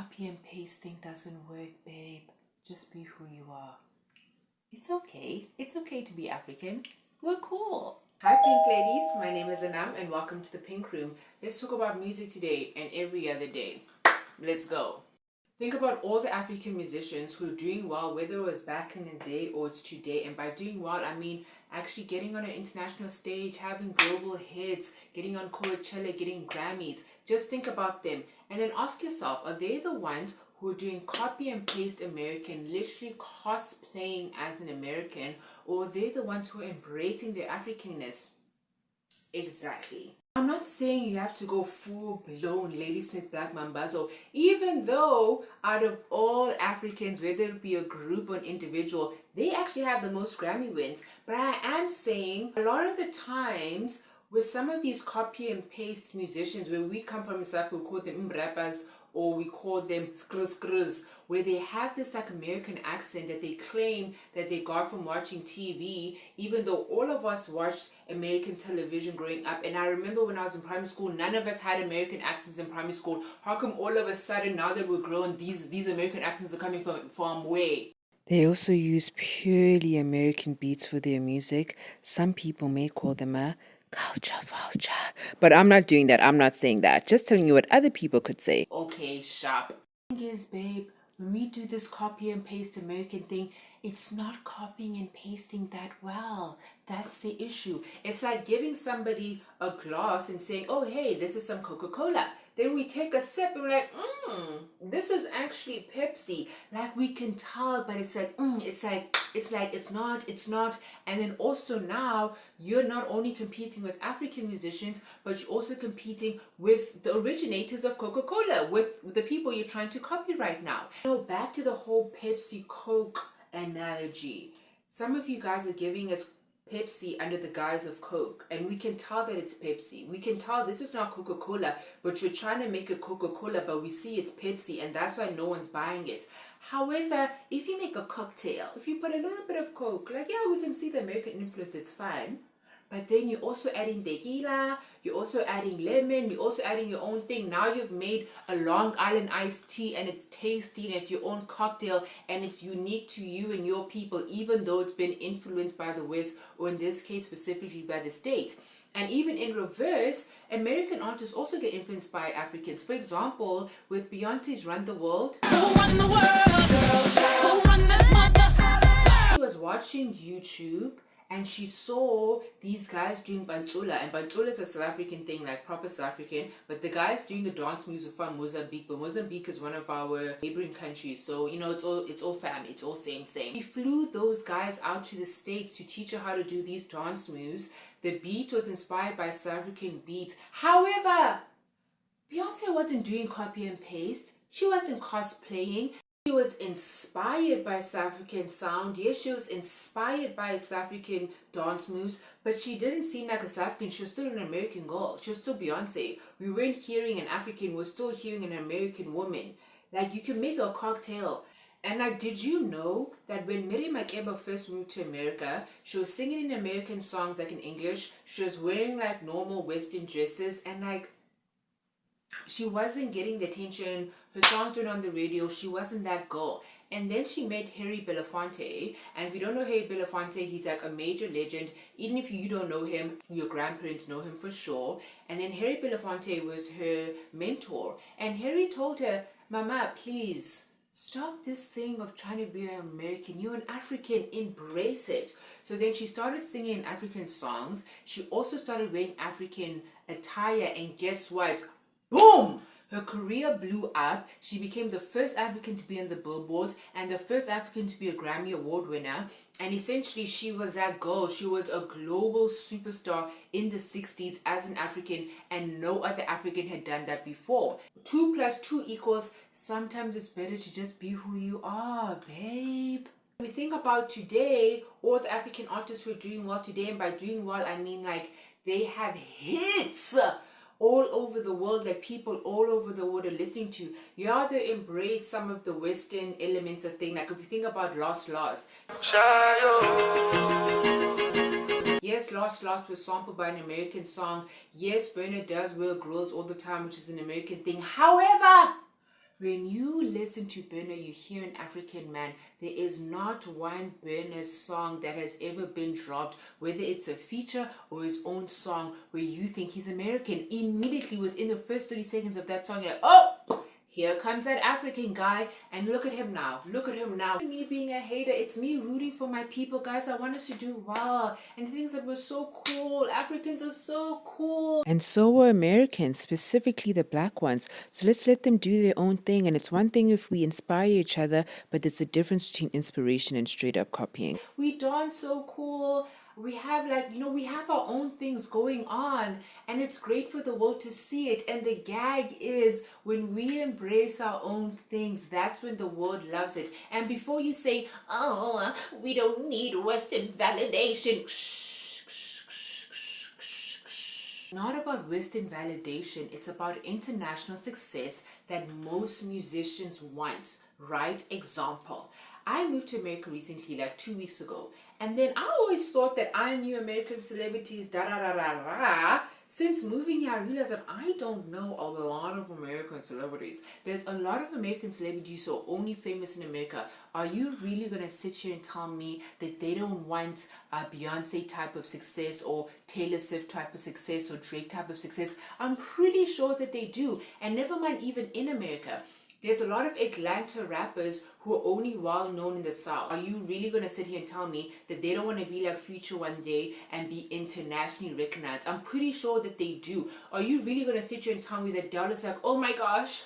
copy and paste thing doesn't work, babe. Just be who you are. It's okay. It's okay to be African. We're cool. Hi, Pink ladies. My name is Anam, and welcome to the Pink Room. Let's talk about music today and every other day. Let's go. Think about all the African musicians who are doing well, whether it was back in the day or it's today. And by doing well, I mean actually getting on an international stage, having global hits, getting on Coachella, getting Grammys. Just think about them. And then ask yourself, are they the ones who are doing copy and paste American, literally cosplaying as an American, or are they the ones who are embracing their Africanness? Exactly. I'm not saying you have to go full-blown Ladysmith Black Mambazo, even though out of all Africans, whether it be a group or an individual, they actually have the most Grammy wins. But I am saying a lot of the times with some of these copy and paste musicians, where we come from in South Africa, we call them rappers, or we call them skrz, where they have this like American accent that they claim that they got from watching TV, even though all of us watched American television growing up. And I remember when I was in primary school, none of us had American accents in primary school. How come all of a sudden, now that we're grown, these American accents are coming from where? They also use purely American beats for their music. Some people may call them a culture vulture. But I'm not doing that. I'm not saying that. Just telling you what other people could say. Okay, sharp. The thing is, babe, when we do this copy and paste American thing, it's not copying and pasting that well. That's the issue. It's like giving somebody a glass and saying, oh, hey, this is some Coca-Cola. Then we take a sip and we're like, this is actually Pepsi. Like we can tell, but it's like, it's not. And then also now you're not only competing with African musicians, but you're also competing with the originators of Coca-Cola, with the people you're trying to copy right now. Back to the whole Pepsi Coke analogy. Some of you guys are giving us Pepsi under the guise of Coke, and we can tell that it's Pepsi. We can tell this is not Coca-Cola, but you're trying to make it Coca-Cola, but we see it's Pepsi, and that's why no one's buying it. However, if you make a cocktail, if you put a little bit of Coke, like, yeah, we can see the American influence, it's fine. But then you're also adding tequila, you're also adding lemon, you're also adding your own thing. Now you've made a Long Island iced tea, and it's tasty, and it's your own cocktail, and it's unique to you and your people, even though it's been influenced by the West, or in this case specifically by the States. And even in reverse, American artists also get influenced by Africans. For example, with Beyonce's Run the World. Who run the world, girls? Who run this mother? She was watching YouTube, and she saw these guys doing Bantula. And Bantula is a South African thing, like proper South African. But the guys doing the dance moves are from Mozambique. But Mozambique is one of our neighboring countries. So, it's all family. It's all same. She flew those guys out to the States to teach her how to do these dance moves. The beat was inspired by South African beats. However, Beyonce wasn't doing copy and paste. She wasn't cosplaying. She was inspired by South African sound. Yes, she was inspired by South African dance moves, but she didn't seem like a South African. She was still an American girl. She was still Beyonce. We weren't hearing an African. We're still hearing an American woman. Like, you can make a cocktail. And like, did you know that when Miriam Makeba first moved to America, she was singing in American songs like in English. She was wearing like normal Western dresses, and like, she wasn't getting the attention. Her songs weren't on the radio. She wasn't that girl. And then she met Harry Belafonte. And if you don't know Harry Belafonte, he's like a major legend. Even if you don't know him, your grandparents know him for sure. And then Harry Belafonte was her mentor. And Harry told her, Mama, please, stop this thing of trying to be an American. You're an African. Embrace it. So then she started singing African songs. She also started wearing African attire. And guess what? Boom! Her career blew up. She became the first African to be on the billboards and the first African to be a Grammy Award winner. And essentially, she was that girl. She was a global superstar in the 60s as an African, and no other African had done that before. 2 + 2 = sometimes it's better to just be who you are, babe. When we think about today, all the African artists who are doing well today, and by doing well, I mean like they have hits all over the world that people all over the world are listening to. You either embrace some of the Western elements of things, like if you think about Lost. Yes, Lost was sampled by an American song. Yes, Bernard does wear grills all the time, which is an American thing. However, When you listen to Burna, you hear an African man. There is not one Burna song that has ever been dropped, whether it's a feature or his own song, where you think he's American. Immediately within the first 30 seconds of that song, you're like, oh! Here comes that African guy, and look at him now. Look at him now. Me being a hater, it's me rooting for my people, guys. I want us to do well. And things that were so cool. Africans are so cool. And so were Americans, specifically the black ones. So let's let them do their own thing. And it's one thing if we inspire each other, but there's a difference between inspiration and straight up copying. We dance so cool. We have we have our own things going on, and it's great for the world to see it. And the gag is when we embrace our own things, that's when the world loves it. And before you say, oh, we don't need Western validation, not about Western validation, it's about international success that most musicians want, right? Example, I moved to America recently, like 2 weeks ago, and then I always thought that I knew American celebrities, da da da da da. Since moving here, I realized that I don't know a lot of American celebrities. There's a lot of American celebrities who are only famous in America. Are you really going to sit here and tell me that they don't want a Beyonce type of success or Taylor Swift type of success or Drake type of success? I'm pretty sure that they do. And never mind even in America. There's a lot of Atlanta rappers who are only well known in the South. Are you really going to sit here and tell me that they don't want to be like Future one day and be internationally recognized? I'm pretty sure that they do. Are you really going to sit here and tell me that Dallas like, oh my gosh,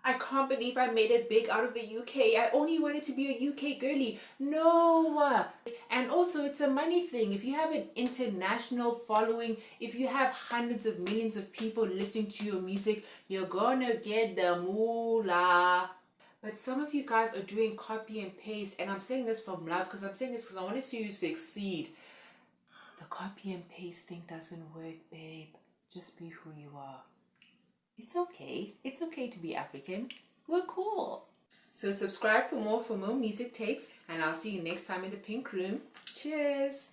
I can't believe I made it big out of the UK. I only wanted to be a UK girly. No. And also, it's a money thing. If you have an international following, if you have hundreds of millions of people listening to your music, you're gonna get the moolah. But some of you guys are doing copy and paste, and I'm saying this from love, because I'm saying this because I want to see you succeed. The copy and paste thing doesn't work, babe. Just be who you are. It's okay. It's okay to be African. We're cool. So subscribe for more music takes, and I'll see you next time in the pink room. Cheers.